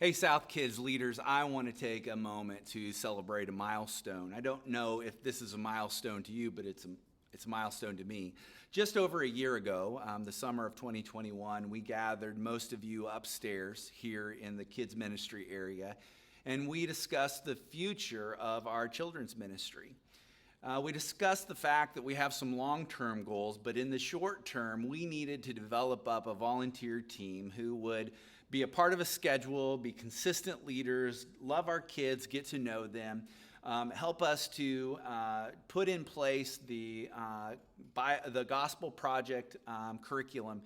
Hey, South Kids leaders, I want to take a moment to celebrate a milestone. I don't know if this is a milestone to you, but it's a milestone to me. Just over a year ago, the summer of 2021, we gathered most of you upstairs here in the kids ministry area, and we discussed the future of our children's ministry. We discussed the fact that we have some long-term goals, but in the short term, we needed to develop up a volunteer team who would be a part of a schedule, be consistent leaders, love our kids, get to know them, help us to put in place the Gospel Project curriculum,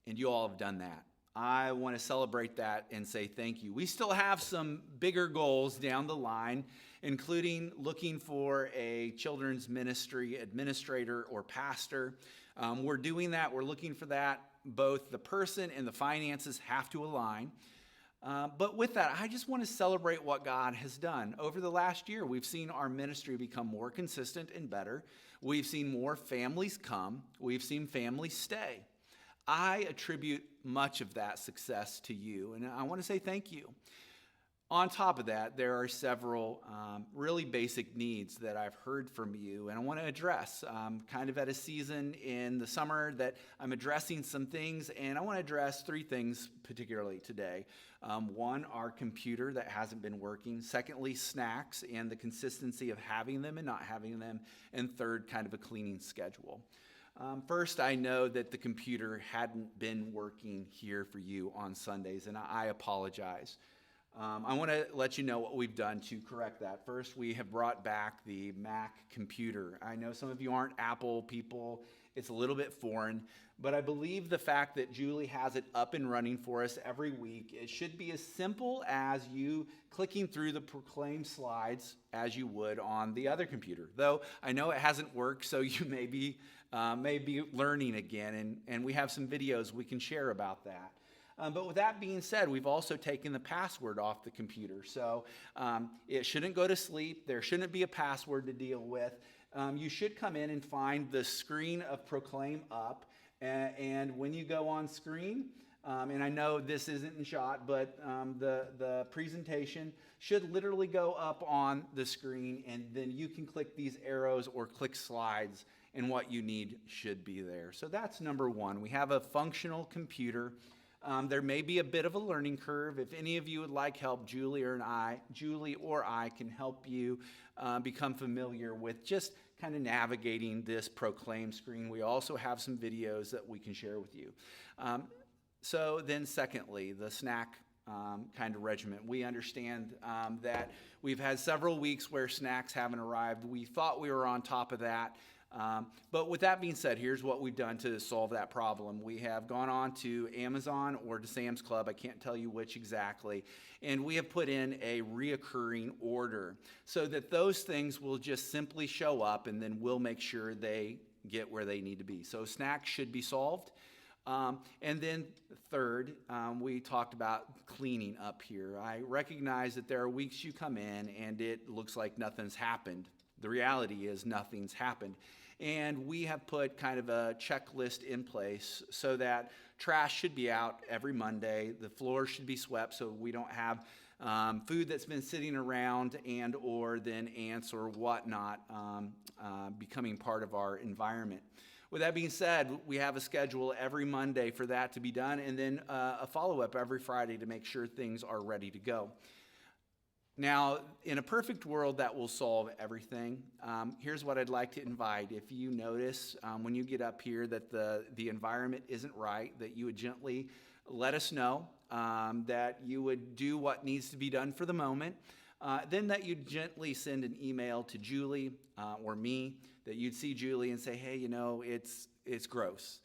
and you all have done that. I want to celebrate that and say thank you. We still have some bigger goals down the line, including looking for a children's ministry administrator or pastor. We're doing that. We're looking for that. Both the person and the finances have to align. But with that, I just want to celebrate what God has done. Over the last year, we've seen our ministry become more consistent and better. We've seen more families come. We've seen families stay. I attribute much of that success to you, and I want to say thank you. On top of that, there are several really basic needs that I've heard from you, and I want to address. Kind of at a season in the summer that I'm addressing some things, and I want to address three things particularly today. One, our computer that hasn't been working. Secondly, snacks and the consistency of having them and not having them. And third, kind of a cleaning schedule. First, I know that the computer hadn't been working here for you on Sundays, and I apologize. I want to let you know what we've done to correct that. First, we have brought back the Mac computer. I know some of you aren't Apple people. It's a little bit foreign, but I believe the fact that Julie has it up and running for us every week, it should be as simple as you clicking through the Proclaim slides as you would on the other computer. Though I know it hasn't worked, so you may be learning again, and we have some videos we can share about that. But with that being said, we've also taken the password off the computer. So it shouldn't go to sleep. There shouldn't be a password to deal with. You should come in and find the screen of Proclaim up. And when you go on screen, and I know this isn't in shot, but the presentation should literally go up on the screen, and then you can click these arrows or click slides, and what you need should be there. So that's number one. We have a functional computer. There may be a bit of a learning curve. If any of you would like help, Julie or I can help you become familiar with just kind of navigating this Proclaim screen. We also have some videos that we can share with you. So then secondly, the snack kind of regimen. We understand that we've had several weeks where snacks haven't arrived. We thought we were on top of that. But with that being said, here's what we've done to solve that problem. We have gone on to Amazon or to Sam's Club, I can't tell you which exactly, and we have put in a reoccurring order so that those things will just simply show up, and then we'll make sure they get where they need to be. So snacks should be solved. And then third, we talked about cleaning up here. I recognize that there are weeks you come in and it looks like nothing's happened. The reality is nothing's happened. And we have put kind of a checklist in place so that trash should be out every Monday. The floor should be swept so we don't have food that's been sitting around and or then ants or whatnot becoming part of our environment. With that being said, we have a schedule every Monday for that to be done, and then a follow-up every Friday to make sure things are ready to go. Now, in a perfect world, that will solve everything. Here's what I'd like to invite. If you notice when you get up here that the environment isn't right, that you would gently let us know, that you would do what needs to be done for the moment, then that you'd gently send an email to Julie or me, that you'd see Julie and say, hey, you know, it's gross.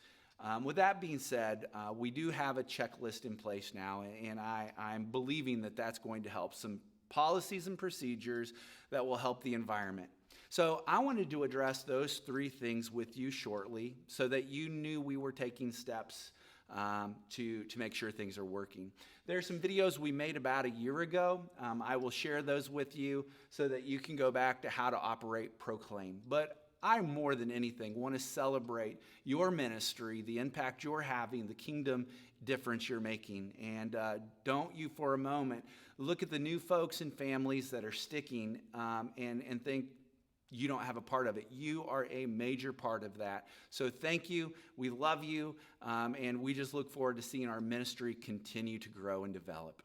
With that being said, we do have a checklist in place now, and I'm believing that that's going to help. Some policies and procedures that will help the environment. So I wanted to address those three things with you shortly so that you knew we were taking steps to make sure things are working. There are some videos we made about a year ago. I will share those with you so that you can go back to how to operate Proclaim. But I more than anything want to celebrate your ministry, the impact you're having, the kingdom difference you're making. And don't you for a moment look at the new folks and families that are sticking and think you don't have a part of it. You are a major part of that. So thank you. We love you. And we just look forward to seeing our ministry continue to grow and develop.